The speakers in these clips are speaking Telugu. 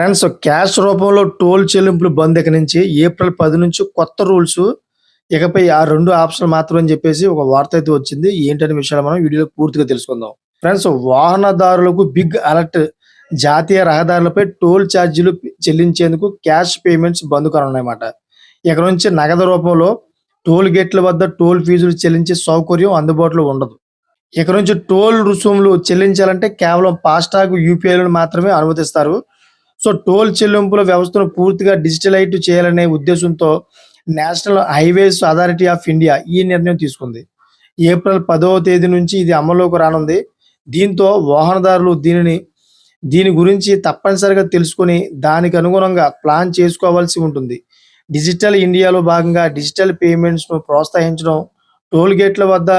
ఫ్రెండ్స్ క్యాష్ రూపంలో టోల్ చెల్లింపులు బంద్ ఇక నుంచి ఏప్రిల్ 10 నుంచి కొత్త రూల్స్. ఇకపై ఆ 2 ఆప్షన్లు మాత్రమే అని చెప్పేసి ఒక వార్త అయితే వచ్చింది. ఏంటనే విషయాలు మనం వీడియోలో పూర్తిగా తెలుసుకుందాం. ఫ్రెండ్స్ వాహనదారులకు బిగ్ అలర్ట్. జాతీయ రహదారులపై టోల్ ఛార్జీలు చెల్లించేందుకు క్యాష్ పేమెంట్స్ బంద్ కానున్నాయన్నమాట. ఇక నుంచి నగదు రూపంలో టోల్ గేట్ల వద్ద టోల్ ఫీజులు చెల్లించే సౌకర్యం అందుబాటులో ఉండదు. ఇక నుంచి టోల్ రుసుములు చెల్లించాలంటే కేవలం ఫాస్టాగ్ యూపీఐలను మాత్రమే అనుమతిస్తారు. సో టోల్ చెల్లింపుల వ్యవస్థను పూర్తిగా డిజిటలైజ్ చేయాలనే ఉద్దేశంతో national highways authority of India ఈ నిర్ణయం తీసుకుంది. ఏప్రిల్ 10వ తేదీ నుంచి ఇది అమల్లోకి రానుంది. దీంతో వాహనదారులు దీని గురించి తప్పనిసరిగా తెలుసుకొని దానికి అనుగుణంగా ప్లాన్ చేసుకోవాల్సి ఉంటుంది. డిజిటల్ ఇండియాలో భాగంగా డిజిటల్ పేమెంట్స్ను ప్రోత్సహించడం, టోల్ గేట్ల వద్ద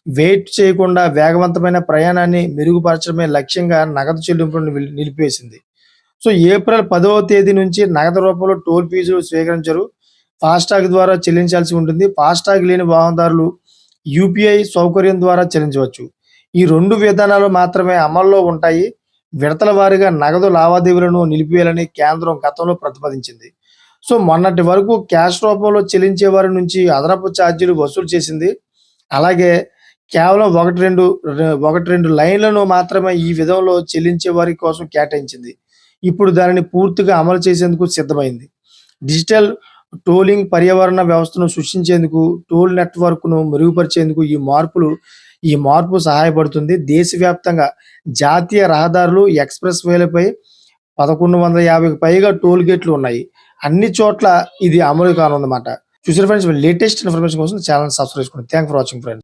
వెయిట్ చేయకుండా వేగవంతమైన ప్రయాణాన్ని మెరుగుపరచడమే లక్ష్యంగా నగదు చెల్లింపులను నిలిపివేసింది. సో ఏప్రిల్ 10వ తేదీ నుంచి నగదు రూపంలో టోల్ ఫీజులు స్వీకరించరు. ఫాస్టాగ్ ద్వారా చెల్లించాల్సి ఉంటుంది. ఫాస్టాగ్ లేని వాహనదారులు యూపీఐ సౌకర్యం ద్వారా చెల్లించవచ్చు. ఈ 2 విధానాలు మాత్రమే అమల్లో ఉంటాయి. విడతల వారీగా నగదు లావాదేవీలను నిలిపివేయాలని కేంద్రం గతంలో ప్రతిపాదించింది. సో మొన్నటి వరకు క్యాష్ రూపంలో చెల్లించే వారి నుంచి అదనపు ఛార్జీలు వసూలు చేసింది. అలాగే కేవలం 1-2 లైన్లను మాత్రమే ఈ విధంలో చెల్లించే వారి కోసం కేటాయించింది. ఇప్పుడు దానిని పూర్తిగా అమలు చేసేందుకు సిద్ధమైంది. డిజిటల్ టోలింగ్ పర్యావరణ వ్యవస్థను సృష్టించేందుకు, టోల్ నెట్వర్క్ను మెరుగుపరిచేందుకు ఈ మార్పు సహాయపడుతుంది. దేశవ్యాప్తంగా జాతీయ రహదారులు, ఎక్స్‌ప్రెస్ వేలపై 1150కి పైగా టోల్ గేట్లు ఉన్నాయి. అన్ని చోట్ల ఇది అమలు కానుందన్నమాట. చూసారా ఫ్రెండ్స్, లేటెస్ట్ ఇన్ఫర్మేషన్ కోసం ఛానల్ సబ్స్క్రైబ్ చేసుకోండి. Thanks for watching friends.